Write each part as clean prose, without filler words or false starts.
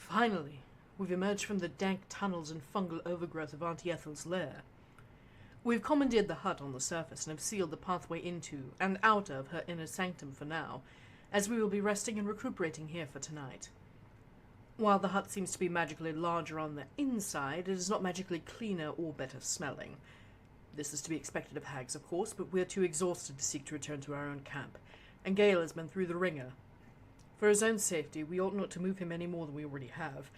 Finally, we've emerged from the dank tunnels and fungal overgrowth of Auntie Ethel's lair. We've commandeered the hut on the surface and have sealed the pathway into and out of her inner sanctum for now, as we will be resting and recuperating here for tonight. While the hut seems to be magically larger on the inside, it is not magically cleaner or better smelling. This is to be expected of hags, of course, but we're too exhausted to seek to return to our own camp, and Gale has been through the ringer. For his own safety, we ought not to move him any more than we already have,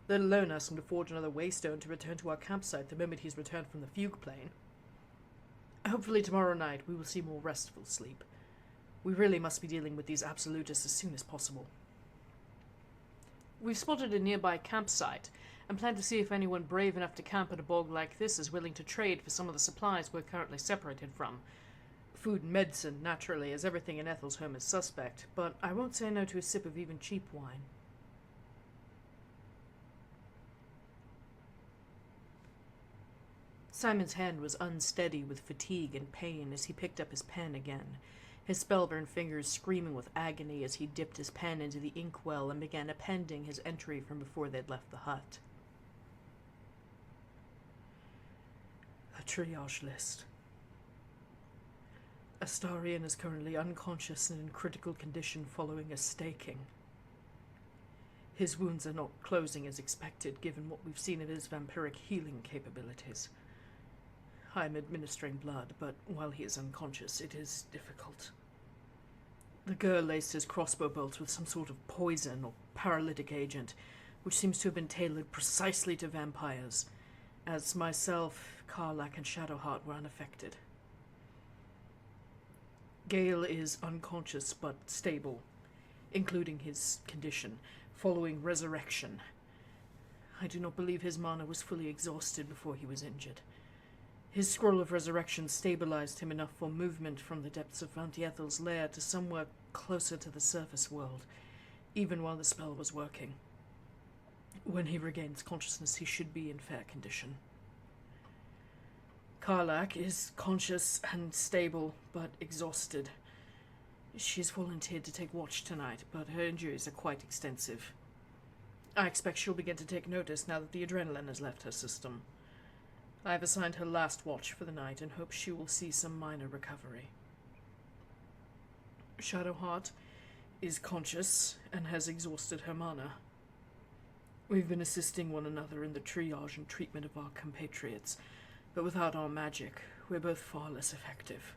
let alone ask him to forge another waystone to return to our campsite the moment he's returned from the fugue plane. Hopefully tomorrow night we will see more restful sleep. We really must be dealing with these absolutists as soon as possible. We've spotted a nearby campsite, and plan to see if anyone brave enough to camp at a bog like this is willing to trade for some of the supplies we're currently separated from. Food and medicine, naturally, as everything in Ethel's home is suspect, but I won't say no to a sip of even cheap wine. Simon's hand was unsteady with fatigue and pain as he picked up his pen again, his spellbound fingers screaming with agony as he dipped his pen into the inkwell and began appending his entry from before they'd left the hut. A triage list. Astarion is currently unconscious and in critical condition following a staking. His wounds are not closing as expected, given what we've seen of his vampiric healing capabilities. I'm administering blood, but while he is unconscious, it is difficult. The girl laced his crossbow bolts with some sort of poison or paralytic agent, which seems to have been tailored precisely to vampires, as myself, Karlach, and Shadowheart were unaffected. Gale is unconscious but stable, including his condition, following resurrection. I do not believe his mana was fully exhausted before he was injured. His scroll of resurrection stabilized him enough for movement from the depths of Auntie Ethel's lair to somewhere closer to the surface world, even while the spell was working. When he regains consciousness, he should be in fair condition. Karlach is conscious and stable, but exhausted. She's volunteered to take watch tonight, but her injuries are quite extensive. I expect she'll begin to take notice now that the adrenaline has left her system. I have assigned her last watch for the night and hope she will see some minor recovery. Shadowheart is conscious and has exhausted her mana. We've been assisting one another in the triage and treatment of our compatriots, but without our magic, we're both far less effective.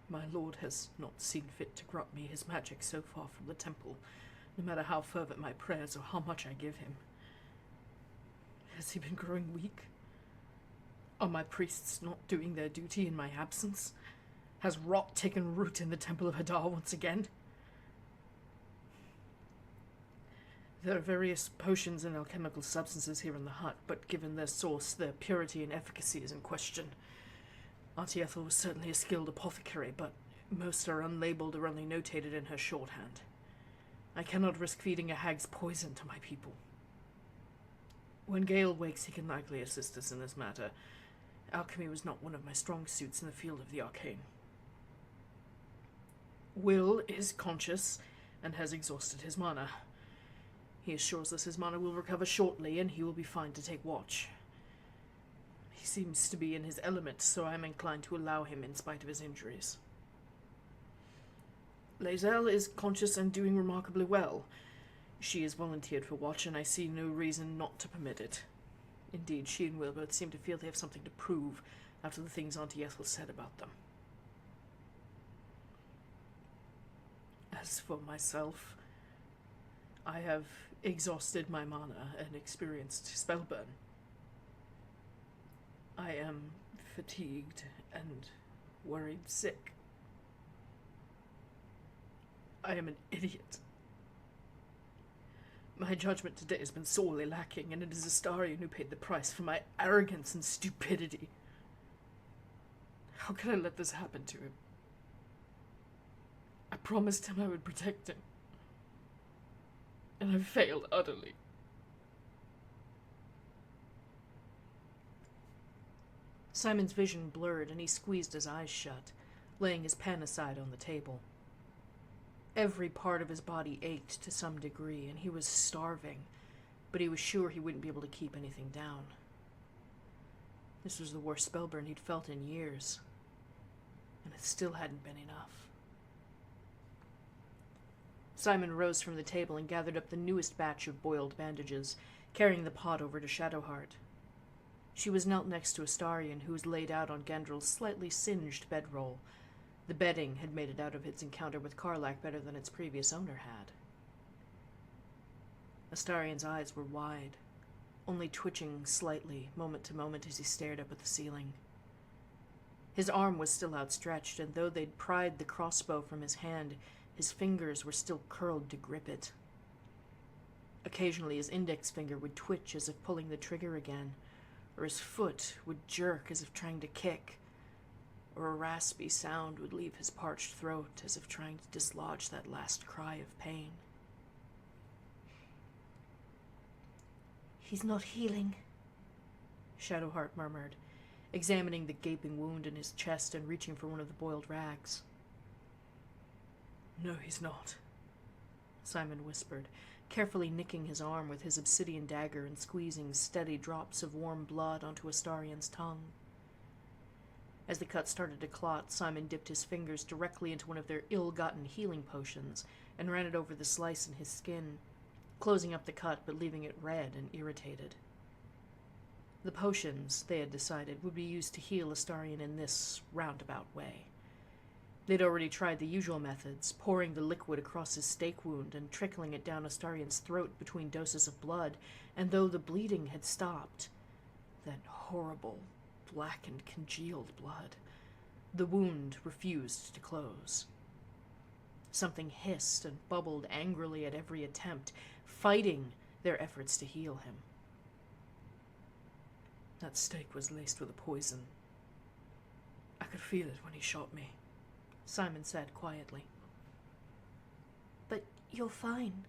My lord has not seen fit to grant me his magic so far from the temple, no matter how fervent my prayers or how much I give him. Has he been growing weak? Are my priests not doing their duty in my absence? Has rot taken root in the Temple of Hadar once again? There are various potions and alchemical substances here in the hut, but given their source, their purity and efficacy is in question. Auntie Ethel was certainly a skilled apothecary, but most are unlabeled or only notated in her shorthand. I cannot risk feeding a hag's poison to my people. When Gale wakes, he can likely assist us in this matter. Alchemy was not one of my strong suits in the field of the arcane. Will is conscious and has exhausted his mana. He assures us his mana will recover shortly and he will be fine to take watch. He seems to be in his element, so I am inclined to allow him in spite of his injuries. Lae'zel is conscious and doing remarkably well. She is volunteered for watch, and I see no reason not to permit it. Indeed, she and Will both seem to feel they have something to prove after the things Auntie Ethel said about them. As for myself, I have exhausted my mana and experienced spellburn. I am fatigued and worried sick. I am an idiot. My judgment today has been sorely lacking, and it is Astarion who paid the price for my arrogance and stupidity. How could I let this happen to him? I promised him I would protect him, and I failed utterly. Simon's vision blurred, and he squeezed his eyes shut, laying his pen aside on the table. Every part of his body ached to some degree, and he was starving, but he was sure he wouldn't be able to keep anything down. This was the worst spell burn he'd felt in years, and it still hadn't been enough. Simon rose from the table and gathered up the newest batch of boiled bandages, carrying the pot over to Shadowheart. She was knelt next to Astarion, who was laid out on Gendryl's slightly singed bedroll. The bedding had made it out of its encounter with Karlach better than its previous owner had. Astarion's eyes were wide, only twitching slightly, moment to moment, as he stared up at the ceiling. His arm was still outstretched, and though they'd pried the crossbow from his hand, his fingers were still curled to grip it. Occasionally his index finger would twitch as if pulling the trigger again, or his foot would jerk as if trying to kick, or a raspy sound would leave his parched throat as if trying to dislodge that last cry of pain. "He's not healing," Shadowheart murmured, examining the gaping wound in his chest and reaching for one of the boiled rags. "No, he's not," Simon whispered, carefully nicking his arm with his obsidian dagger and squeezing steady drops of warm blood onto Astarion's tongue. As the cut started to clot, Simon dipped his fingers directly into one of their ill-gotten healing potions and ran it over the slice in his skin, closing up the cut but leaving it red and irritated. The potions, they had decided, would be used to heal Astarion in this roundabout way. They'd already tried the usual methods, pouring the liquid across his stake wound and trickling it down Astarion's throat between doses of blood, and though the bleeding had stopped, that horrible, black and congealed blood, the wound refused to close. Something hissed and bubbled angrily at every attempt, fighting their efforts to heal him. That stake was laced with a poison. I could feel it when he shot me, Simon said quietly. "But you're fine,"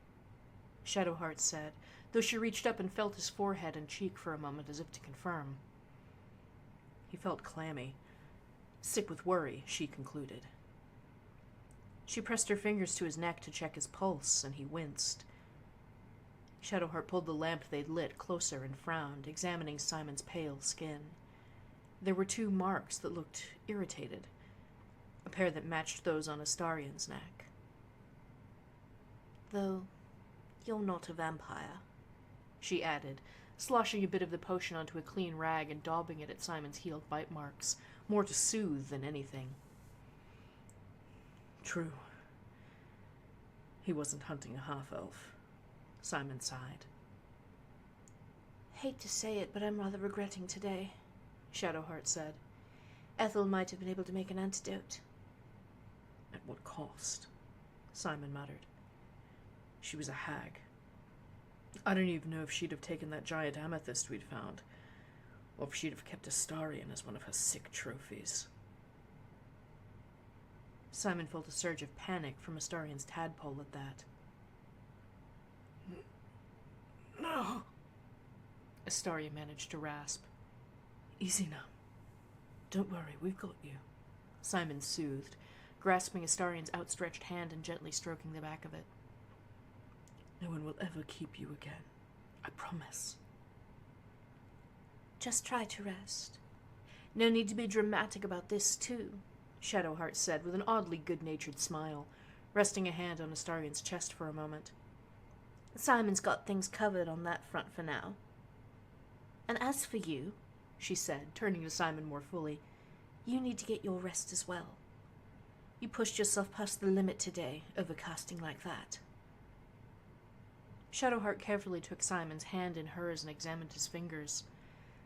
Shadowheart said, though she reached up and felt his forehead and cheek for a moment as if to confirm. He felt clammy, sick with worry, she concluded. She pressed her fingers to his neck to check his pulse, and he winced. Shadowheart pulled the lamp they'd lit closer and frowned, examining Simon's pale skin. There were 2 marks that looked irritated, a pair that matched those on Astarion's neck. "Though you're not a vampire," she added, sloshing a bit of the potion onto a clean rag and daubing it at Simon's healed bite marks, more to soothe than anything. True. He wasn't hunting a half-elf, Simon sighed. "Hate to say it, but I'm rather regretting today," Shadowheart said. "Ethel might have been able to make an antidote." At what cost? Simon muttered. She was a hag. I don't even know if she'd have taken that giant amethyst we'd found, or if she'd have kept Astarion as one of her sick trophies. Simon felt a surge of panic from Astarion's tadpole at that. No, Astarion managed to rasp. Easy now. Don't worry, we've got you, Simon soothed, grasping Astarion's outstretched hand and gently stroking the back of it. No one will ever keep you again, I promise. "Just try to rest. No need to be dramatic about this, too," Shadowheart said with an oddly good-natured smile, resting a hand on Astarion's chest for a moment. "Simon's got things covered on that front for now. And as for you," she said, turning to Simon more fully, "you need to get your rest as well. You pushed yourself past the limit today, overcasting like that." Shadowheart carefully took Simon's hand in hers and examined his fingers.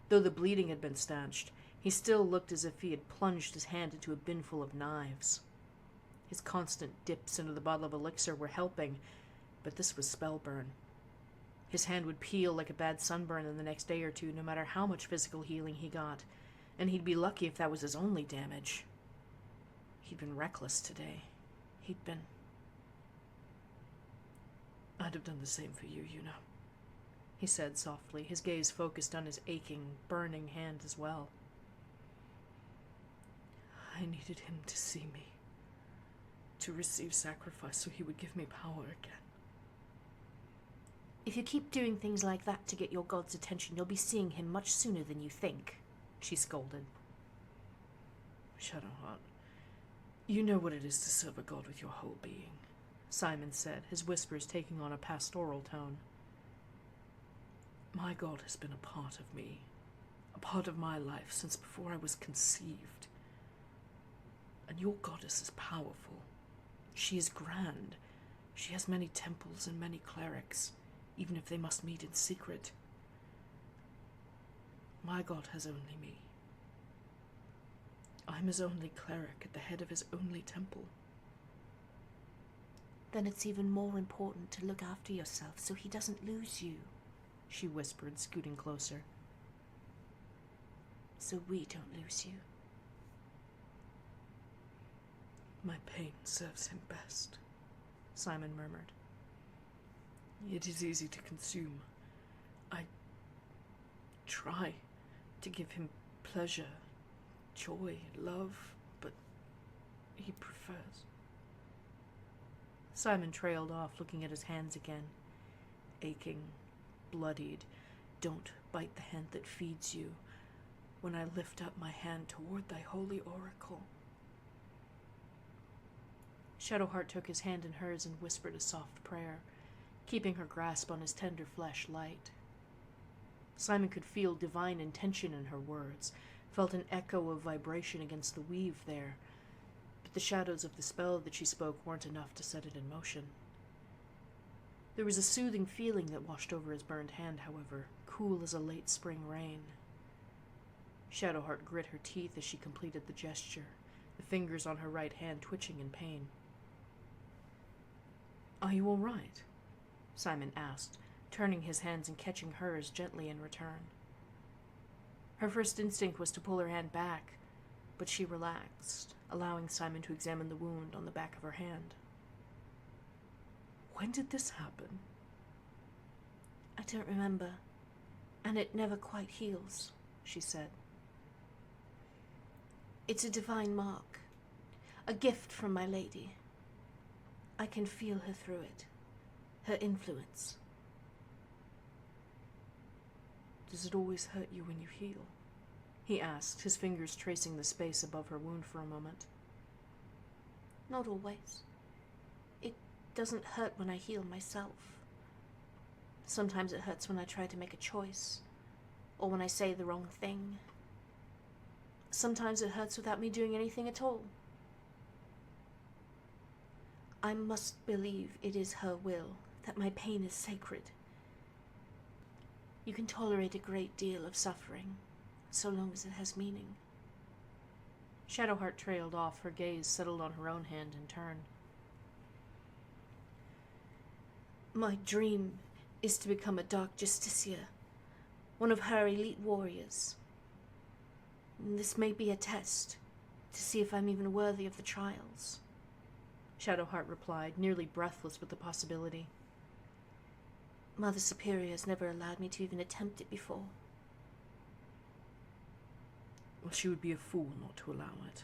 Though the bleeding had been stanched, he still looked as if he had plunged his hand into a bin full of knives. His constant dips into the bottle of elixir were helping, but this was spellburn. His hand would peel like a bad sunburn in the next day or two, no matter how much physical healing he got, and he'd be lucky if that was his only damage. He'd been reckless today. I'd have done the same for you, you know, he said softly, his gaze focused on his aching, burning hand as well. I needed him to see me. to receive sacrifice so he would give me power again. If you keep doing things like that to get your god's attention, you'll be seeing him much sooner than you think, she scolded. Shadowheart, you know what it is to serve a god with your whole being, Simon said, his whispers taking on a pastoral tone. My god has been a part of me, a part of my life since before I was conceived. And your goddess is powerful. She is grand. She has many temples and many clerics, even if they must meet in secret. My god has only me. I'm his only cleric at the head of his only temple. Then it's even more important to look after yourself so he doesn't lose you, she whispered, scooting closer. So we don't lose you. My pain serves him best, Simon murmured. It is easy to consume. I try to give him pleasure, joy, love, but he prefers. Simon trailed off, looking at his hands again. Aching, bloodied. Don't bite the hand that feeds you. When I lift up my hand toward thy holy oracle. Shadowheart took his hand in hers and whispered a soft prayer, keeping her grasp on his tender flesh light. Simon could feel divine intention in her words, felt an echo of vibration against the weave there, but the shadows of the spell that she spoke weren't enough to set it in motion. There was a soothing feeling that washed over his burned hand, however, cool as a late spring rain. Shadowheart grit her teeth as she completed the gesture, the fingers on her right hand twitching in pain. Are you all right? Simon asked, turning his hands and catching hers gently in return. Her first instinct was to pull her hand back, but she relaxed, allowing Simon to examine the wound on the back of her hand. When did this happen? I don't remember, and it never quite heals, she said. It's a divine mark, a gift from my lady. I can feel her through it, her influence. Does it always hurt you when you heal? He asked, his fingers tracing the space above her wound for a moment. Not always. It doesn't hurt when I heal myself. Sometimes it hurts when I try to make a choice, or when I say the wrong thing. Sometimes it hurts without me doing anything at all. I must believe it is her will, that my pain is sacred. You can tolerate a great deal of suffering, so long as it has meaning. Shadowheart trailed off, her gaze settled on her own hand in turn. My dream is to become a Dark Justicia, one of her elite warriors. This may be a test, to see if I'm even worthy of the trials. Shadowheart replied, nearly breathless with the possibility. Mother Superior has never allowed me to even attempt it before. Well, she would be a fool not to allow it.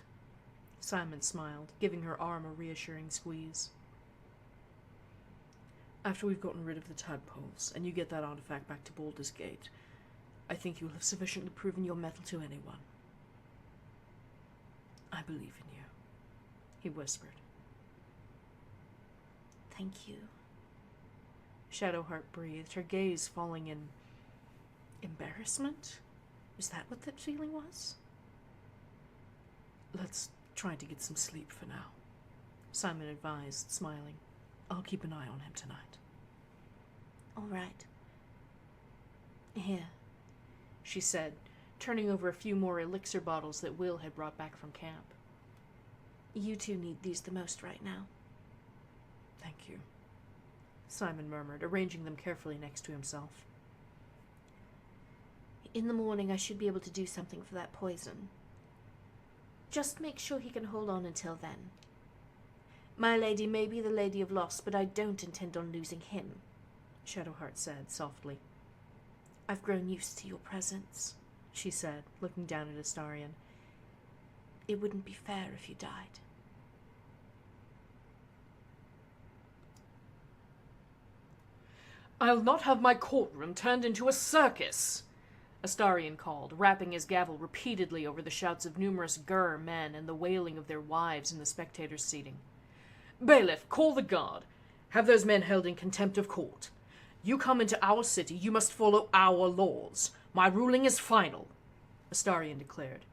Simon smiled, giving her arm a reassuring squeeze. After we've gotten rid of the tadpoles, and you get that artifact back to Baldur's Gate, I think you'll have sufficiently proven your mettle to anyone. I believe in you, he whispered. Thank you. Shadowheart breathed, her gaze falling in embarrassment? Is that what that feeling was? Let's try to get some sleep for now, Simon advised, smiling. I'll keep an eye on him tonight. All right. Here, she said, turning over a few more elixir bottles that Will had brought back from camp. You two need these the most right now. Thank you, Simon murmured, arranging them carefully next to himself. In the morning, I should be able to do something for that poison. Just make sure he can hold on until then. My lady may be the Lady of Loss, but I don't intend on losing him, Shadowheart said softly. I've grown used to your presence, she said, looking down at Astarion. It wouldn't be fair if you died. I'll not have my courtroom turned into a circus, Astarion called, rapping his gavel repeatedly over the shouts of numerous Gur men and the wailing of their wives in the spectators' seating. Bailiff, call the guard. Have those men held in contempt of court. You come into our city, you must follow our laws. My ruling is final, Astarion declared.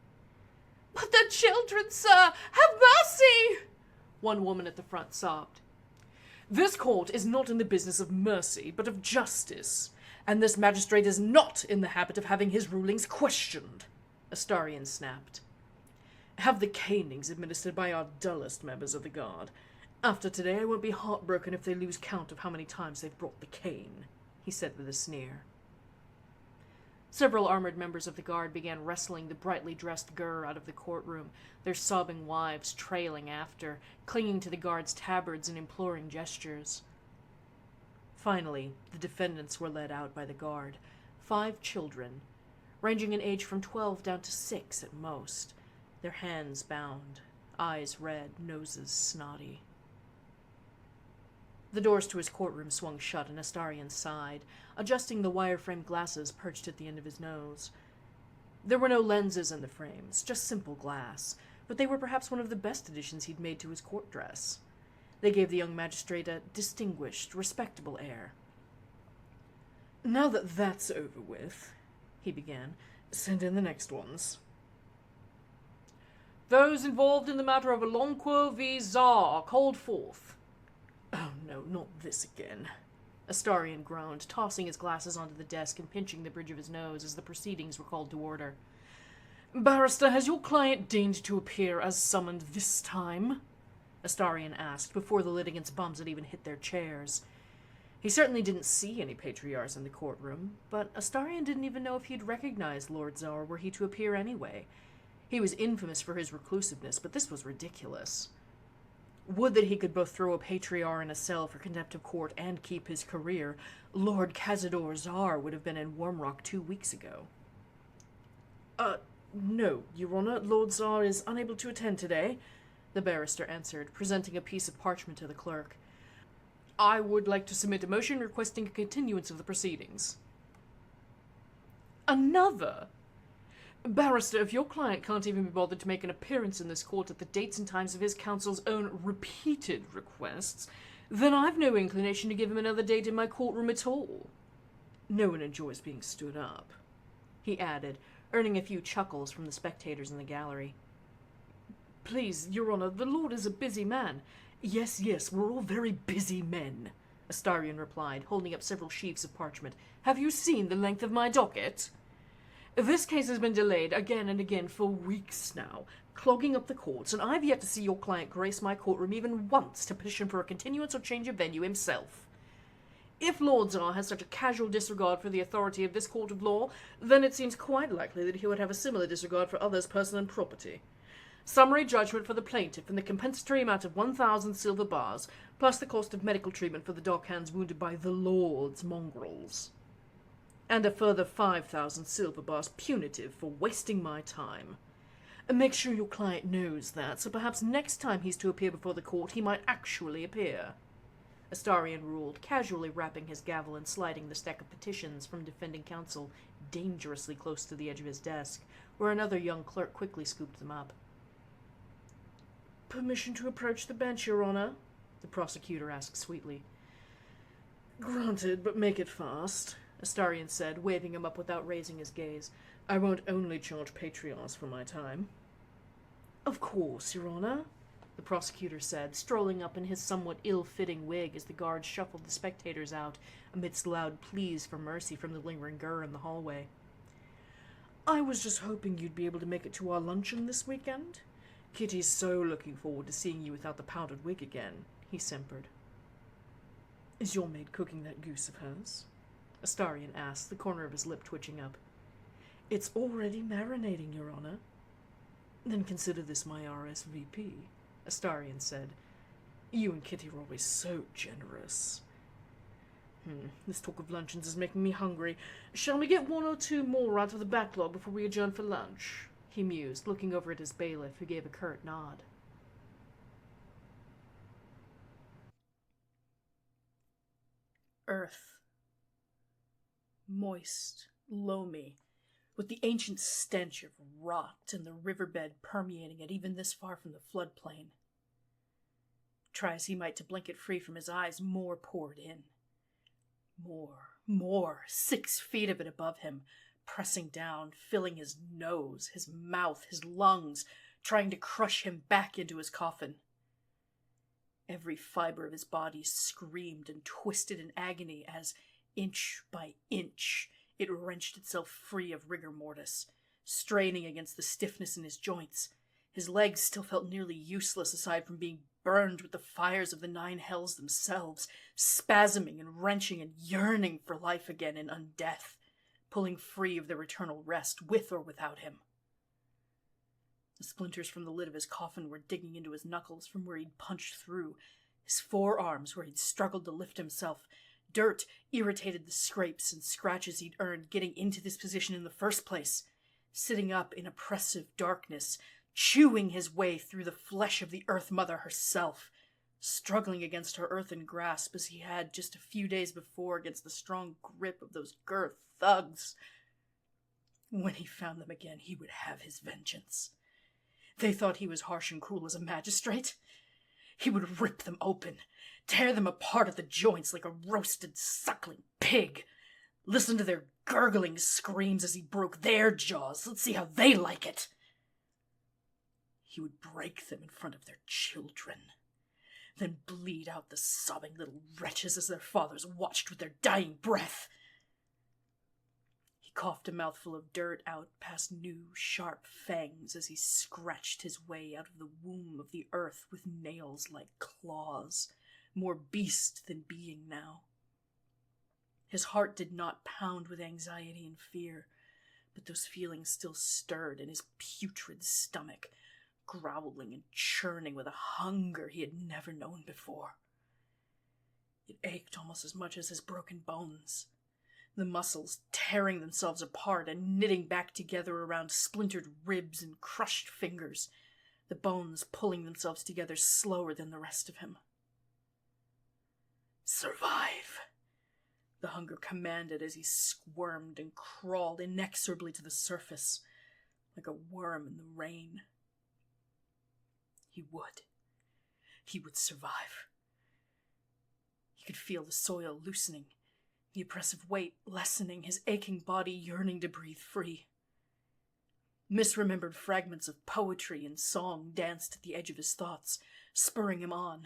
But the children, sir! Have mercy! One woman at the front sobbed. This court is not in the business of mercy, but of justice, and this magistrate is not in the habit of having his rulings questioned, Astarion snapped. Have the canings administered by our dullest members of the guard. After today, I won't be heartbroken if they lose count of how many times they've brought the cane, he said with a sneer. Several armored members of the guard began wrestling the brightly dressed Gur out of the courtroom, their sobbing wives trailing after, clinging to the guards' tabards and imploring gestures. Finally, the defendants were led out by the guard, 5 children, ranging in age from 12 down to 6 at most, their hands bound, eyes red, noses snotty. The doors to his courtroom swung shut, and Astarion sighed, adjusting the wire-frame glasses perched at the end of his nose. There were no lenses in the frames, just simple glass, but they were perhaps one of the best additions he'd made to his court dress. They gave the young magistrate a distinguished, respectable air. Now that that's over with, he began, send in the next ones. Those involved in the matter of Alonquo v. Czar called forth. Oh no, not this again, Astarion groaned, tossing his glasses onto the desk and pinching the bridge of his nose as the proceedings were called to order. Barrister, has your client deigned to appear as summoned this time? Astarion asked, before the litigants' bums had even hit their chairs. He certainly didn't see any patriarchs in the courtroom, but Astarion didn't even know if he'd recognize Lord Czar were he to appear anyway. He was infamous for his reclusiveness, but this was ridiculous. Would that he could both throw a patriarch in a cell for contempt of court and keep his career. Lord Cazador Czar would have been in Wormrock 2 weeks ago. No, Your Honor, Lord Czar is unable to attend today, the barrister answered, presenting a piece of parchment to the clerk. I would like to submit a motion requesting a continuance of the proceedings. Another? Barrister, if your client can't even be bothered to make an appearance in this court at the dates and times of his counsel's own repeated requests, then I've no inclination to give him another date in my courtroom at all. No one enjoys being stood up, he added, earning a few chuckles from the spectators in the gallery. Please, Your Honor, the Lord is a busy man. Yes, we're all very busy men, Astarion replied, holding up several sheafs of parchment. Have you seen the length of my docket? This case has been delayed again and again for weeks now, clogging up the courts, and I've yet to see your client grace my courtroom even once to petition for a continuance or change of venue himself. If Lord Czar has such a casual disregard for the authority of this court of law, then it seems quite likely that he would have a similar disregard for others' person and property. Summary judgment for the plaintiff in the compensatory amount of 1,000 silver bars, plus the cost of medical treatment for the dockhands wounded by the Lord's mongrels. And a further 5,000 silver bars punitive for wasting my time. Make sure your client knows that, so perhaps next time he's to appear before the court, he might actually appear. Astarion ruled, casually rapping his gavel and sliding the stack of petitions from defending counsel dangerously close to the edge of his desk, where another young clerk quickly scooped them up. Permission to approach the bench, Your Honor? The prosecutor asked sweetly. Granted, but make it fast, Astarion said, waving him up without raising his gaze. I won't only charge patriarchs for my time. Of course, Your Honor, the prosecutor said, strolling up in his somewhat ill-fitting wig as the guards shuffled the spectators out amidst loud pleas for mercy from the lingering Gur in the hallway. I was just hoping you'd be able to make it to our luncheon this weekend. Kitty's so looking forward to seeing you without the powdered wig again, he simpered. Is your maid cooking that goose of hers? Astarion asked, the corner of his lip twitching up. It's already marinating, Your Honor. Then consider this my RSVP, Astarion said. You and Kitty are always so generous. This talk of luncheons is making me hungry. Shall we get 1 or 2 more out of the backlog before we adjourn for lunch? He mused, looking over at his bailiff, who gave a curt nod. Earth. moist, loamy, with the ancient stench of rot and the riverbed permeating it even this far from the floodplain. Try as he might to blink it free from his eyes, more poured in. More, 6 feet of it above him, pressing down, filling his nose, his mouth, his lungs, trying to crush him back into his coffin. Every fiber of his body screamed and twisted in agony as, inch by inch, it wrenched itself free of rigor mortis, straining against the stiffness in his joints. His legs still felt nearly useless aside from being burned with the fires of the 9 hells themselves, spasming and wrenching and yearning for life again in undeath, pulling free of their eternal rest, with or without him. The splinters from the lid of his coffin were digging into his knuckles from where he'd punched through, his forearms where he'd struggled to lift himself. Dirt irritated the scrapes and scratches he'd earned getting into this position in the first place, sitting up in oppressive darkness, chewing his way through the flesh of the Earth Mother herself, struggling against her earthen grasp as he had just a few days before against the strong grip of those Girth thugs. When he found them again, he would have his vengeance. They thought he was harsh and cruel as a magistrate. He would rip them open, tear them apart at the joints like a roasted suckling pig. Listen to their gurgling screams as he broke their jaws. Let's see how they like it. He would break them in front of their children, then bleed out the sobbing little wretches as their fathers watched with their dying breath. He coughed a mouthful of dirt out past new, sharp fangs as he scratched his way out of the womb of the earth with nails like claws, more beast than being now. His heart did not pound with anxiety and fear, but those feelings still stirred in his putrid stomach, growling and churning with a hunger he had never known before. It ached almost as much as his broken bones, the muscles tearing themselves apart and knitting back together around splintered ribs and crushed fingers, the bones pulling themselves together slower than the rest of him. Survive, the hunger commanded as he squirmed and crawled inexorably to the surface, like a worm in the rain. He would survive. He could feel the soil loosening, the oppressive weight lessening, his aching body yearning to breathe free. Misremembered fragments of poetry and song danced at the edge of his thoughts, spurring him on.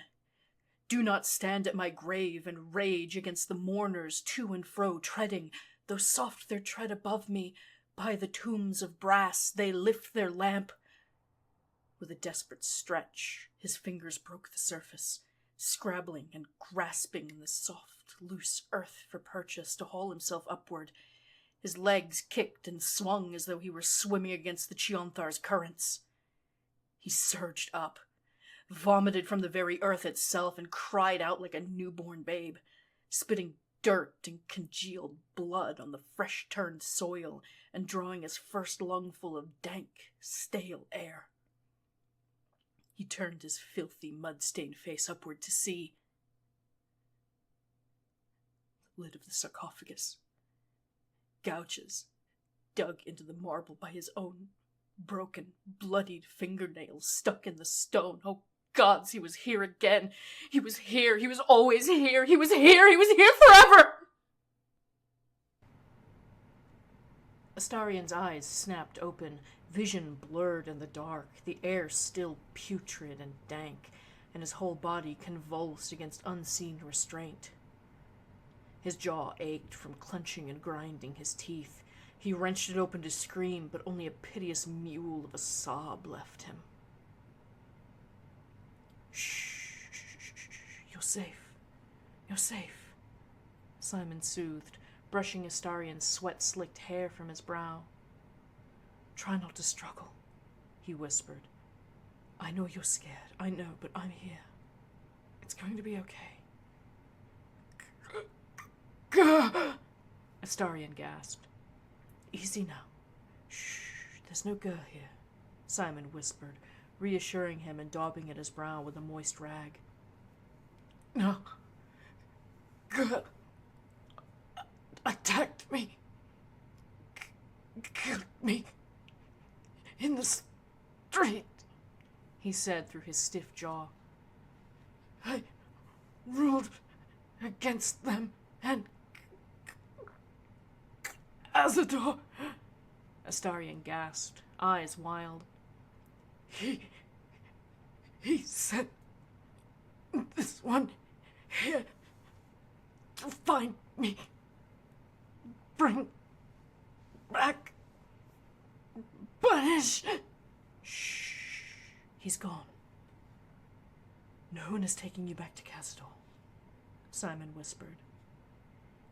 Do not stand at my grave and rage against the mourners to and fro treading, though soft their tread above me, by the tombs of brass they lift their lamp. With a desperate stretch, his fingers broke the surface, scrabbling and grasping in the soft, loose earth for purchase to haul himself upward. His legs kicked and swung as though he were swimming against the Chionthar's currents. He surged up, vomited from the very earth itself, and cried out like a newborn babe, spitting dirt and congealed blood on the fresh-turned soil and drawing his first lungful of dank, stale air. He turned his filthy, mud-stained face upward to see the lid of the sarcophagus. Gouges dug into the marble by his own broken, bloodied fingernails stuck in the stone. Oh, gods, he was here again. He was here. He was always here. He was here. He was here forever! Astarion's eyes snapped open, vision blurred in the dark, the air still putrid and dank, and his whole body convulsed against unseen restraint. His jaw ached from clenching and grinding his teeth. He wrenched it open to scream, but only a piteous mewl of a sob left him. Shh, you're safe. You're safe, Simon soothed, brushing Astarion's sweat-slicked hair from his brow. Try not to struggle, he whispered. I know you're scared, I know, but I'm here. It's going to be okay. Astarion gasped. Easy now. Shh, there's no gur here, Simon whispered, reassuring him and daubing at his brow with a moist rag. No. Gur attacked me. me in the street, he said through his stiff jaw. I ruled against them and Azador. Astarion gasped, eyes wild. He sent this one here to find me, bring back, punish. Shh. He's gone. No one is taking you back to Cazador, Simon whispered.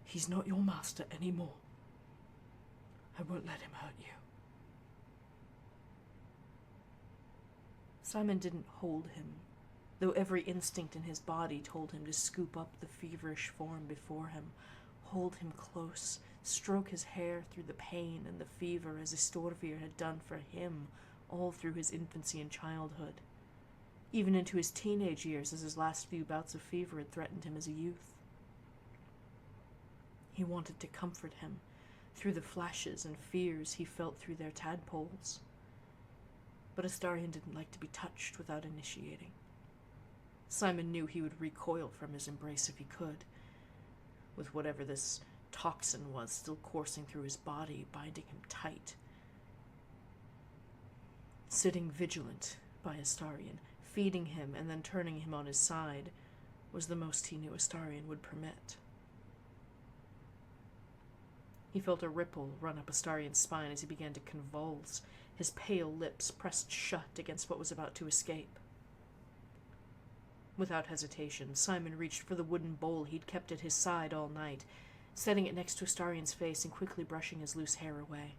He's not your master anymore. I won't let him hurt you. Simon didn't hold him, though every instinct in his body told him to scoop up the feverish form before him, hold him close, stroke his hair through the pain and the fever as Istorvir had done for him all through his infancy and childhood, even into his teenage years as his last few bouts of fever had threatened him as a youth. He wanted to comfort him through the flashes and fears he felt through their tadpoles. But Astarion didn't like to be touched without initiating. Simon knew he would recoil from his embrace if he could, with whatever this toxin was still coursing through his body, binding him tight. Sitting vigilant by Astarion, feeding him and then turning him on his side, was the most he knew Astarion would permit. He felt a ripple run up Astarion's spine as he began to convulse, his pale lips pressed shut against what was about to escape. Without hesitation, Simon reached for the wooden bowl he'd kept at his side all night, setting it next to Astarion's face and quickly brushing his loose hair away.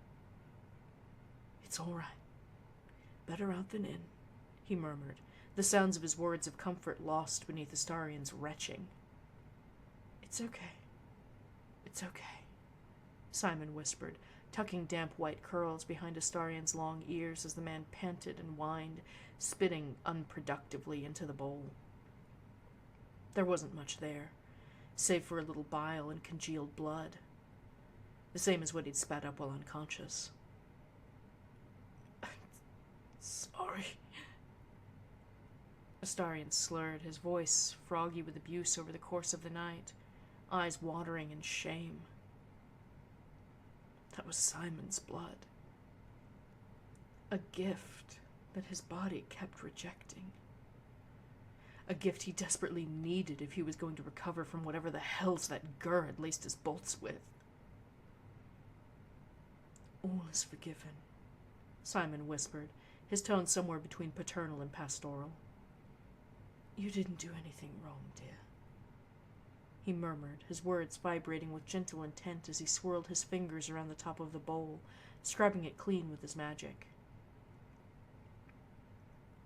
It's all right. Better out than in, he murmured, the sounds of his words of comfort lost beneath Astarion's retching. It's okay. It's okay, Simon whispered, tucking damp white curls behind Astarion's long ears as the man panted and whined, spitting unproductively into the bowl. There wasn't much there, save for a little bile and congealed blood, the same as what he'd spat up while unconscious. I'm sorry. Astarion slurred, his voice froggy with abuse over the course of the night, eyes watering in shame. That was Simon's blood. A gift that his body kept rejecting. A gift he desperately needed if he was going to recover from whatever the hells that Gur had laced his bolts with. All is forgiven, Simon whispered, his tone somewhere between paternal and pastoral. You didn't do anything wrong, dear. He murmured, his words vibrating with gentle intent as he swirled his fingers around the top of the bowl, scrubbing it clean with his magic.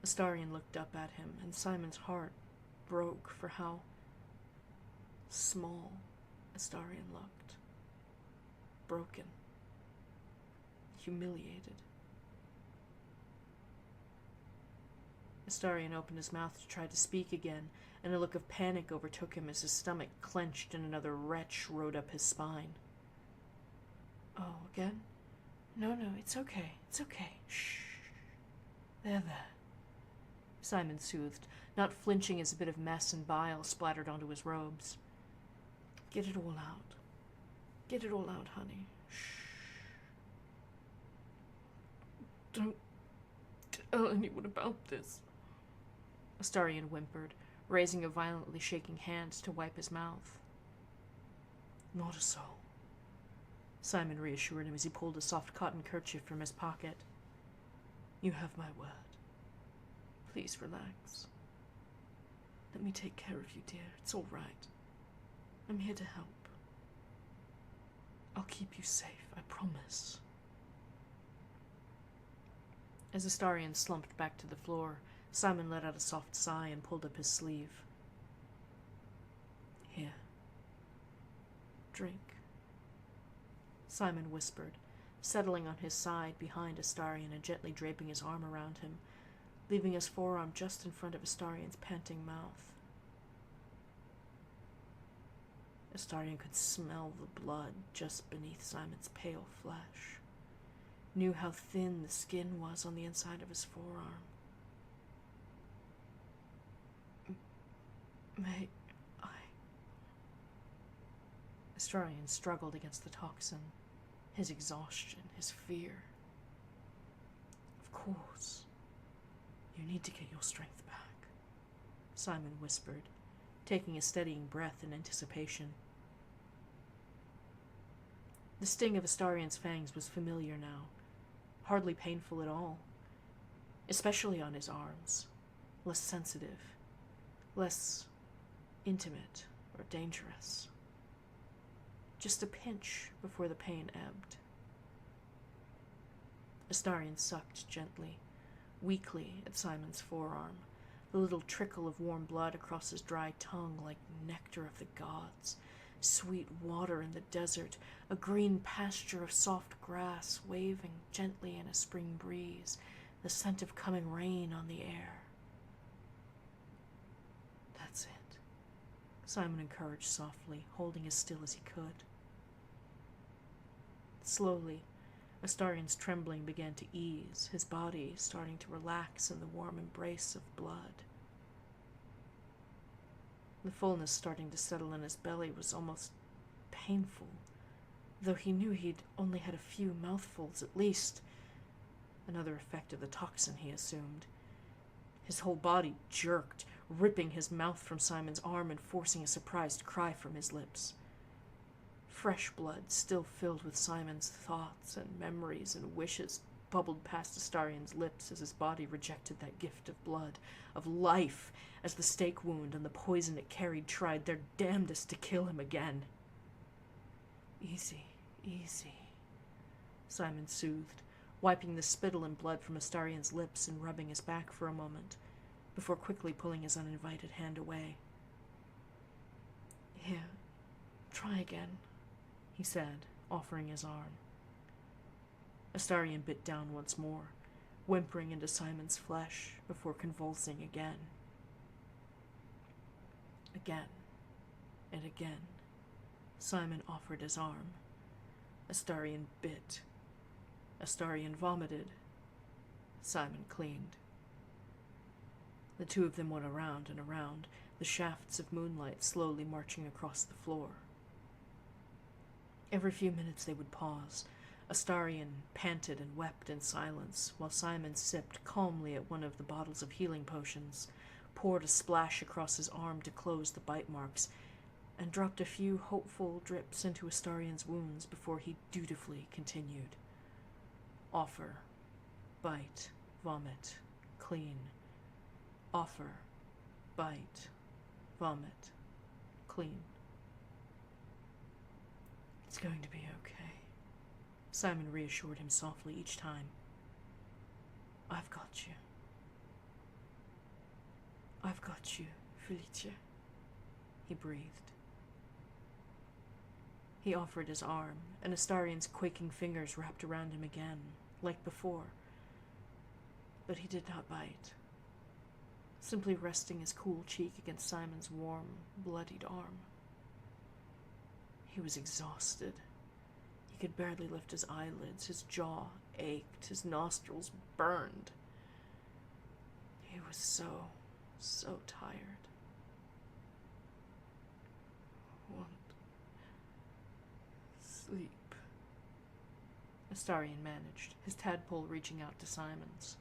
Astarion looked up at him, and Simon's heart broke for how small Astarion looked. Broken. Humiliated. Astarion opened his mouth to try to speak again, and a look of panic overtook him as his stomach clenched and another retch rode up his spine. Oh, again? No, it's okay. It's okay. Shh. There. Simon soothed, not flinching as a bit of mess and bile splattered onto his robes. Get it all out. Get it all out, honey. Shh. Don't tell anyone about this, Astarion whimpered, raising a violently shaking hand to wipe his mouth. Not a soul, Simon reassured him as he pulled a soft cotton kerchief from his pocket. You have my word. Please relax. Let me take care of you, dear. It's all right. I'm here to help. I'll keep you safe, I promise. As Astarion slumped back to the floor, Simon let out a soft sigh and pulled up his sleeve. Here. Drink, Simon whispered, settling on his side behind Astarion and gently draping his arm around him, leaving his forearm just in front of Astarion's panting mouth. Astarion could smell the blood just beneath Simon's pale flesh, knew how thin the skin was on the inside of his forearm. May I? Astarion struggled against the toxin, his exhaustion, his fear. Of course. You need to get your strength back, Simon whispered, taking a steadying breath in anticipation. The sting of Astarion's fangs was familiar now, hardly painful at all, especially on his arms, less sensitive, less intimate or dangerous. Just a pinch before the pain ebbed. Astarion sucked gently, weakly at Simon's forearm, the little trickle of warm blood across his dry tongue like nectar of the gods, sweet water in the desert, a green pasture of soft grass waving gently in a spring breeze, the scent of coming rain on the air. That's it, Simon encouraged softly, holding as still as he could. Slowly, Astarion's trembling began to ease, his body starting to relax in the warm embrace of blood. The fullness starting to settle in his belly was almost painful, though he knew he'd only had a few mouthfuls at least. Another effect of the toxin, he assumed. His whole body jerked, ripping his mouth from Simon's arm and forcing a surprised cry from his lips. Fresh blood, still filled with Simon's thoughts and memories and wishes, bubbled past Astarion's lips as his body rejected that gift of blood, of life, as the stake wound and the poison it carried tried their damnedest to kill him again. Easy, easy, Simon soothed, wiping the spittle and blood from Astarion's lips and rubbing his back for a moment, before quickly pulling his uninvited hand away. Here, try again, he said, offering his arm. Astarion bit down once more, whimpering into Simon's flesh before convulsing again. Again and again, Simon offered his arm. Astarion bit. Astarion vomited. Simon cleaned. The two of them went around and around, the shafts of moonlight slowly marching across the floor. Every few minutes they would pause. Astarion panted and wept in silence, while Simon sipped calmly at one of the bottles of healing potions, poured a splash across his arm to close the bite marks, and dropped a few hopeful drips into Astarion's wounds before he dutifully continued. Offer, bite, vomit, clean. Offer, bite, vomit, clean. It's going to be okay, Simon reassured him softly each time. I've got you. I've got you, Felicia, he breathed. He offered his arm, and Astarion's quaking fingers wrapped around him again, like before. But he did not bite, simply resting his cool cheek against Simon's warm, bloodied arm. He was exhausted. He could barely lift his eyelids, his jaw ached, his nostrils burned. He was so tired. Want sleep, Astarion managed, his tadpole reaching out to Simon's.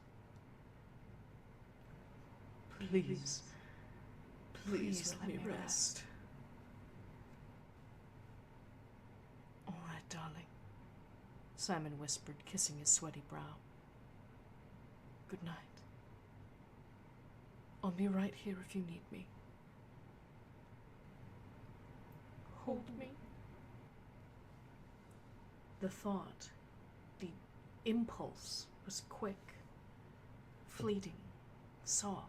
Please let me rest. All right, darling, Simon whispered, kissing his sweaty brow. Good night. I'll be right here if you need me. Hold me. The thought, the impulse was quick, fleeting, soft,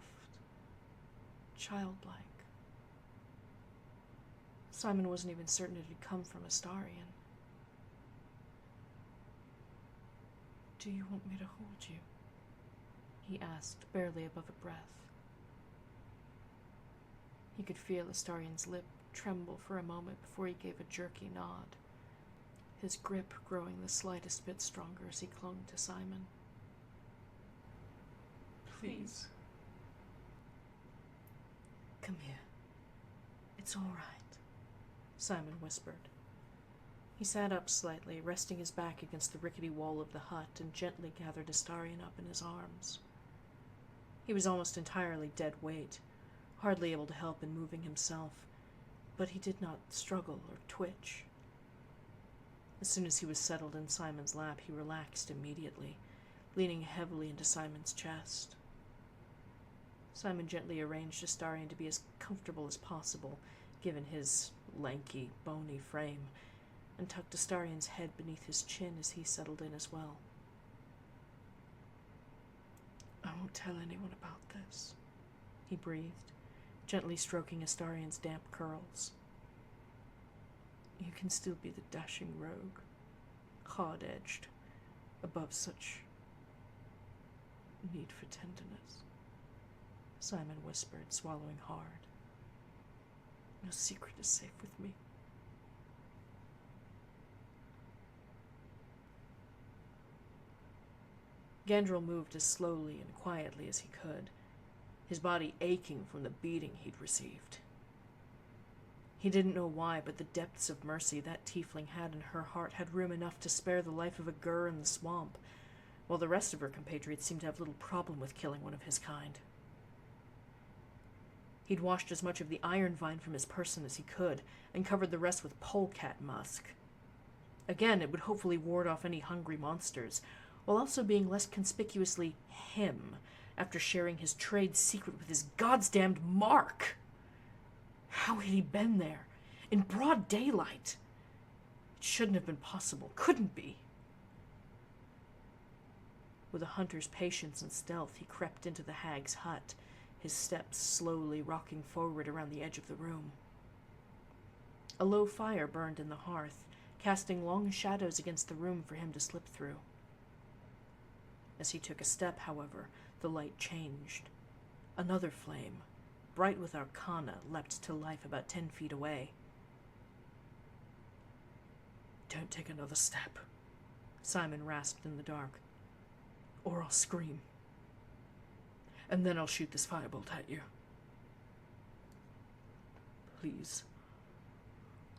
childlike. Simon wasn't even certain it had come from Astarion. Do you want me to hold you? He asked, barely above a breath. He could feel Astarion's lip tremble for a moment before he gave a jerky nod. his grip growing the slightest bit stronger as he clung to Simon. Please. Come here. It's all right, Simon whispered. He sat up slightly, resting his back against the rickety wall of the hut, and gently gathered Astarion up in his arms. He was almost entirely dead weight, hardly able to help in moving himself, but he did not struggle or twitch. As soon as he was settled in Simon's lap, he relaxed immediately, leaning heavily into Simon's chest. Simon gently arranged Astarion to be as comfortable as possible, given his lanky, bony frame, and tucked Astarion's head beneath his chin as he settled in as well. I won't tell anyone about this, he breathed, gently stroking Astarion's damp curls. You can still be the dashing rogue, hard-edged, above such need for tenderness, Simon whispered, swallowing hard. Your secret is safe with me. Gandrel moved as slowly and quietly as he could, his body aching from the beating he'd received. He didn't know why, but the depths of mercy that tiefling had in her heart had room enough to spare the life of a Gur in the swamp, while the rest of her compatriots seemed to have little problem with killing one of his kind. He'd washed as much of the iron vine from his person as he could, and covered the rest with polecat musk. Again, it would hopefully ward off any hungry monsters, while also being less conspicuously him, after sharing his trade secret with his goddamned Mark. How had he been there, in broad daylight? It shouldn't have been possible, couldn't be. With a hunter's patience and stealth, he crept into the hag's hut, his steps slowly rocking forward around the edge of the room. A low fire burned in the hearth, casting long shadows against the room for him to slip through. As he took a step, however, the light changed. Another flame, bright with arcana, leapt to life about 10 feet away. Don't take another step, Simon rasped in the dark, or I'll scream. And then I'll shoot this firebolt at you. Please.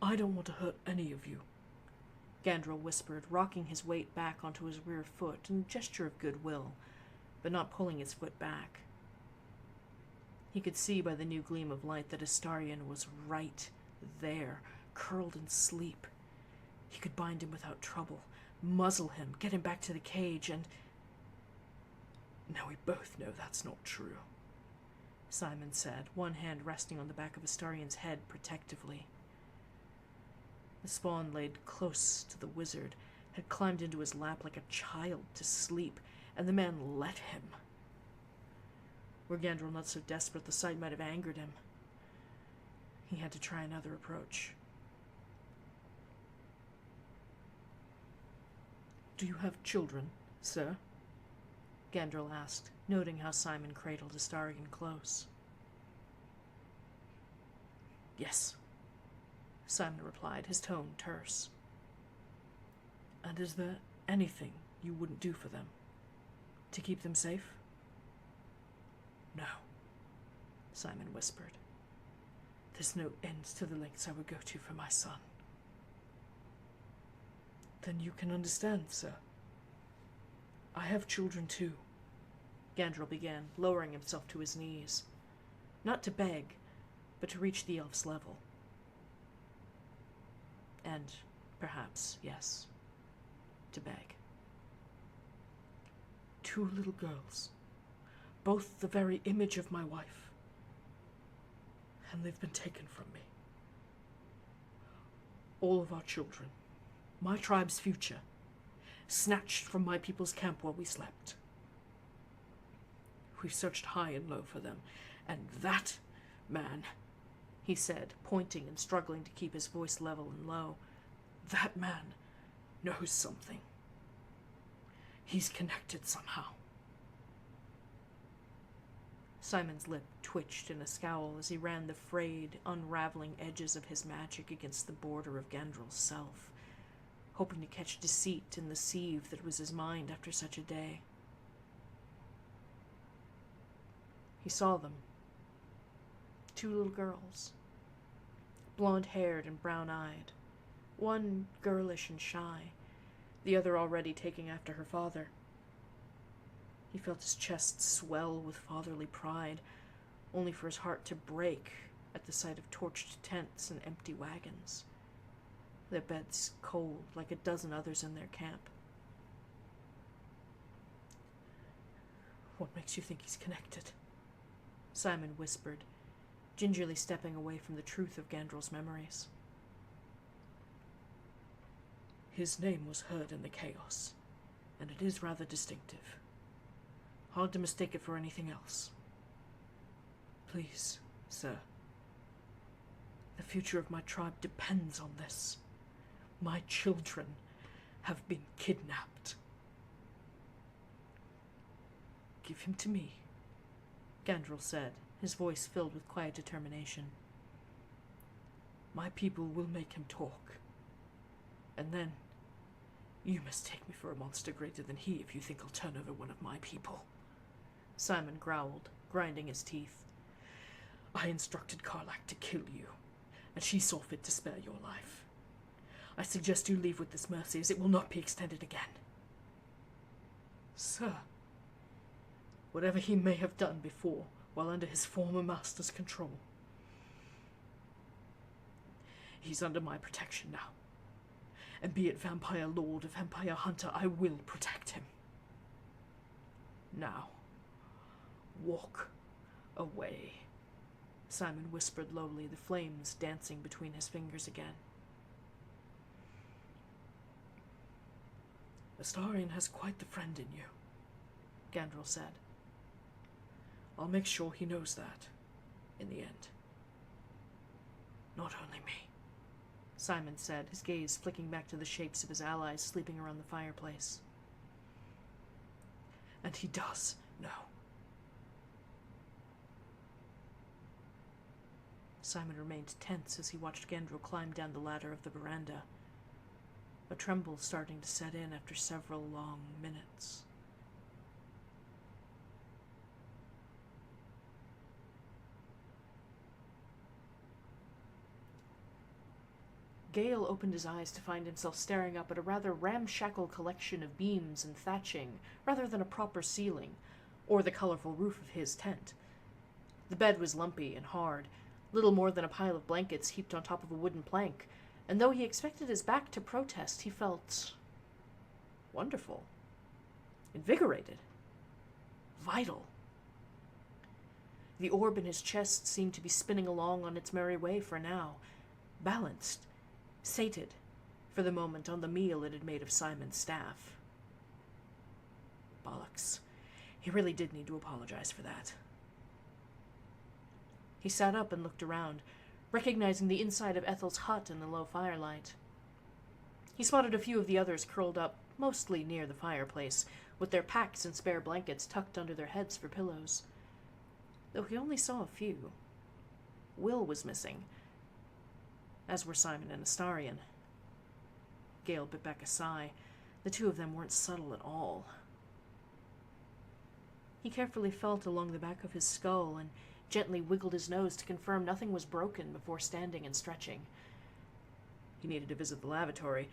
I don't want to hurt any of you, Gandrel whispered, rocking his weight back onto his rear foot in a gesture of goodwill, but not pulling his foot back. He could see by the new gleam of light that Astarion was right there, curled in sleep. He could bind him without trouble, muzzle him, get him back to the cage, and... Now we both know that's not true, Simon said, one hand resting on the back of Astarion's head protectively. The spawn laid close to the wizard, had climbed into his lap like a child to sleep, and the man let him. Were Gandrel not so desperate, the sight might have angered him. He had to try another approach. Do you have children, sir? Gandrel asked, noting how Simon cradled Astarion close. Yes, Simon replied, his tone terse. And is there anything you wouldn't do for them? To keep them safe? No, Simon whispered. There's no end to the lengths I would go to for my son. Then you can understand, sir. I have children too, Gandrel began, lowering himself to his knees. Not to beg, but to reach the elf's level. And, perhaps, yes, to beg. 2 little girls, both the very image of my wife, and they've been taken from me. All of our children, my tribe's future, snatched from my people's camp while we slept. We've searched high and low for them, and that man, he said, pointing and struggling to keep his voice level and low, that man knows something. He's connected somehow. Simon's lip twitched in a scowl as he ran the frayed, unraveling edges of his magic against the border of Gandrel's self. hoping to catch deceit in the sieve that was his mind after such a day. He saw them. 2 little girls, blonde-haired and brown-eyed, one girlish and shy, the other already taking after her father. He felt his chest swell with fatherly pride, only for his heart to break at the sight of torched tents and empty wagons, their beds cold like a dozen others in their camp. What makes you think he's connected? Simon whispered, gingerly stepping away from the truth of Gandrel's memories. His name was heard in the chaos, and it is rather distinctive. Hard to mistake it for anything else. Please, sir. The future of my tribe depends on this. My children have been kidnapped. Give him to me, Gandrel said, his voice filled with quiet determination. My people will make him talk. And then, you must take me for a monster greater than he if you think I'll turn over one of my people. Simon growled, grinding his teeth. I instructed Karlach to kill you, and she saw fit to spare your life. I suggest you leave with this mercy, as it will not be extended again. Sir, whatever he may have done before, while under his former master's control, he's under my protection now. And be it Vampire Lord or Vampire Hunter, I will protect him. Now, walk away, Simon whispered lowly, the flames dancing between his fingers again. Astarion has quite the friend in you, Gandrel said. I'll make sure he knows that, in the end. Not only me, Simon said, his gaze flicking back to the shapes of his allies sleeping around the fireplace. And he does know. Simon remained tense as he watched Gandrel climb down the ladder of the veranda, a tremble starting to set in after several long minutes. Gale opened his eyes to find himself staring up at a rather ramshackle collection of beams and thatching, rather than a proper ceiling, or the colorful roof of his tent. The bed was lumpy and hard, little more than a pile of blankets heaped on top of a wooden plank, and though he expected his back to protest, he felt wonderful, invigorated, vital. The orb in his chest seemed to be spinning along on its merry way for now, balanced, sated, for the moment, on the meal it had made of Simon's staff. Bollocks. He really did need to apologize for that. He sat up and looked around, recognizing the inside of Ethel's hut in the low firelight. He spotted a few of the others curled up, mostly near the fireplace, with their packs and spare blankets tucked under their heads for pillows. Though he only saw a few. Will was missing, as were Simon and Astarion. Gale bit back a sigh. The two of them weren't subtle at all. He carefully felt along the back of his skull and gently wiggled his nose to confirm nothing was broken before standing and stretching. He needed to visit the lavatory,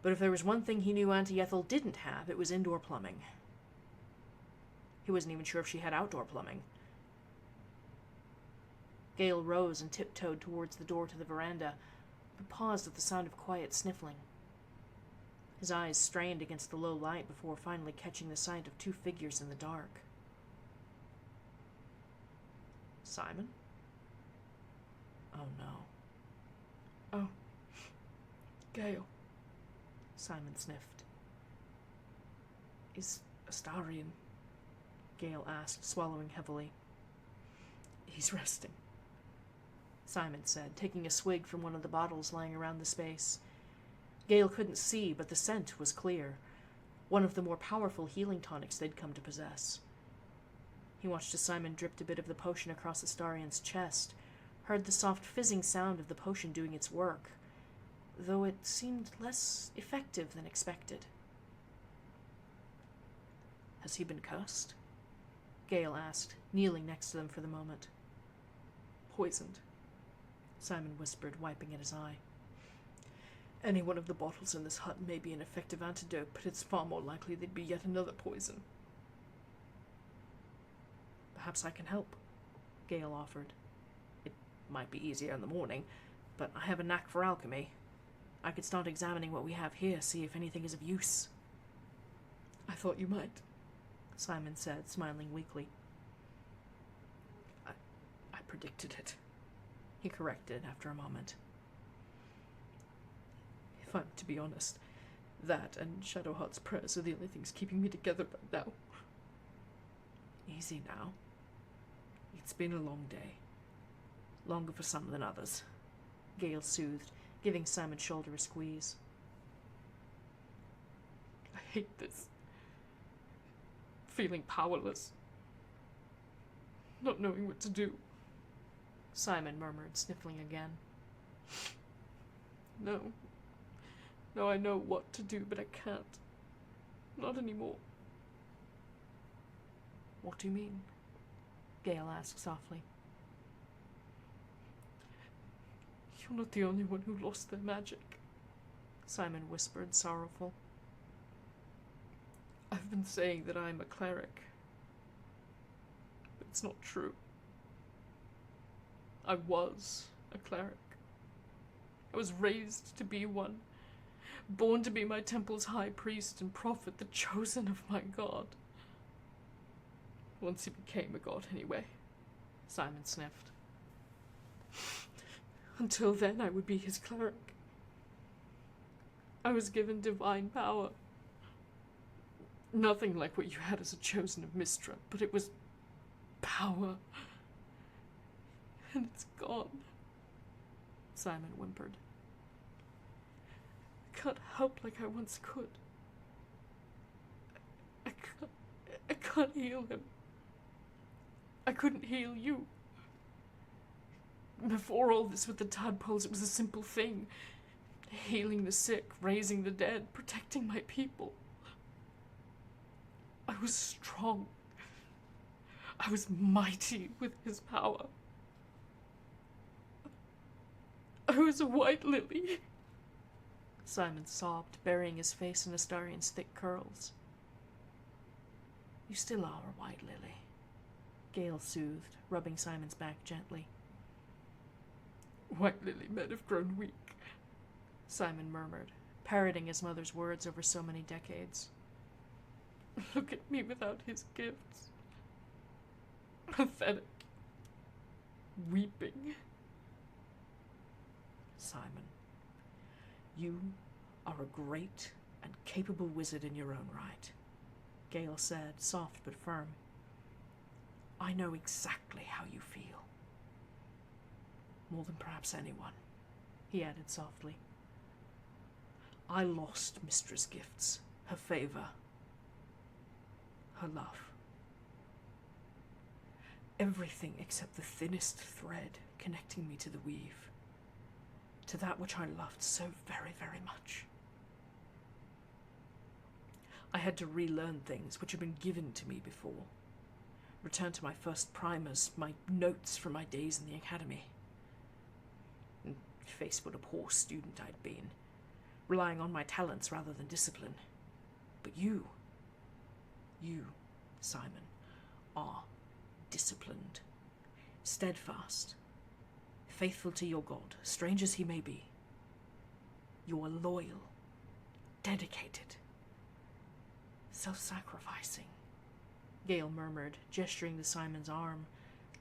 but if there was one thing he knew Auntie Ethel didn't have, it was indoor plumbing. He wasn't even sure if she had outdoor plumbing. Gale rose and tiptoed towards the door to the veranda, but paused at the sound of quiet sniffling. His eyes strained against the low light before finally catching the sight of 2 figures in the dark. Simon? Oh no. Oh, Gale, Simon sniffed. is Astarion? Gale asked, swallowing heavily. He's resting, Simon said, taking a swig from one of the bottles lying around the space. Gale couldn't see, but the scent was clear, one of the more powerful healing tonics they'd come to possess. He watched as Simon dripped a bit of the potion across Astarion's chest, heard the soft fizzing sound of the potion doing its work. though it seemed less effective than expected. Has he been cursed? Gale asked, kneeling next to them for the moment. Poisoned, Simon whispered, wiping at his eye. Any one of the bottles in this hut may be an effective antidote, but it's far more likely they'd be yet another poison. Perhaps I can help, Gale offered. It might be easier in the morning, but I have a knack for alchemy. I could start examining what we have here, see if anything is of use. I thought you might, Simon said, smiling weakly. I predicted it, he corrected after a moment. If I'm to be honest, that and Shadowheart's prayers are the only things keeping me together right now. Easy now. It's been a long day. Longer for some than others, Gale soothed, giving Simon's shoulder a squeeze. I hate this. Feeling powerless. Not knowing what to do. Simon murmured, sniffling again. No, I know what to do, but I can't. Not anymore. What do you mean? Gale asked softly. You're not the only one who lost their magic, Simon whispered, sorrowful. I've been saying that I'm a cleric, but it's not true. I was a cleric. I was raised to be one, born to be my temple's high priest and prophet, the chosen of my god. Once he became a god, anyway. Simon sniffed. Until then, I would be his cleric. I was given divine power. Nothing like what you had as a chosen of Mystra, but it was power. And it's gone. Simon whimpered. I can't help like I once could. I can't heal him. I couldn't heal you. Before all this with the tadpoles, it was a simple thing. Healing the sick, raising the dead, protecting my people. I was strong. I was mighty with his power. I was a white lily. Simon sobbed, burying his face in Astarion's thick curls. You still are a white lily, Gale soothed, rubbing Simon's back gently. White lily men have grown weak, Simon murmured, parroting his mother's words over so many decades. Look at me without his gifts. Pathetic. Weeping. Simon, you are a great and capable wizard in your own right, Gale said, soft but firm. I know exactly how you feel. More than perhaps anyone, he added softly. I lost Mystra's gifts, her favor, her love. Everything except the thinnest thread connecting me to the weave, to that which I loved so very, very much. I had to relearn things which had been given to me before, return to my first primers, my notes from my days in the academy, and face what a poor student I'd been, relying on my talents rather than discipline. But you, Simon, are disciplined, steadfast, faithful to your God, strange as he may be. You are loyal, dedicated, self-sacrificing, Gale murmured, gesturing to Simon's arm,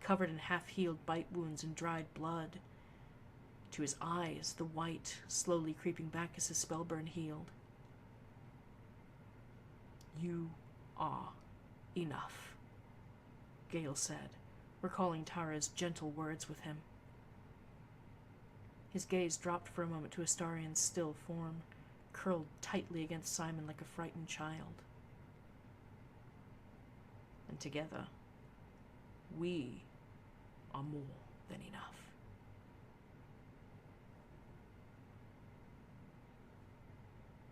covered in half-healed bite wounds and dried blood. To his eyes, the white slowly creeping back as his spellburn healed. You are enough, Gale said, recalling Tara's gentle words with him. His gaze dropped for a moment to Astarion's still form, curled tightly against Simon like a frightened child. And together, we are more than enough.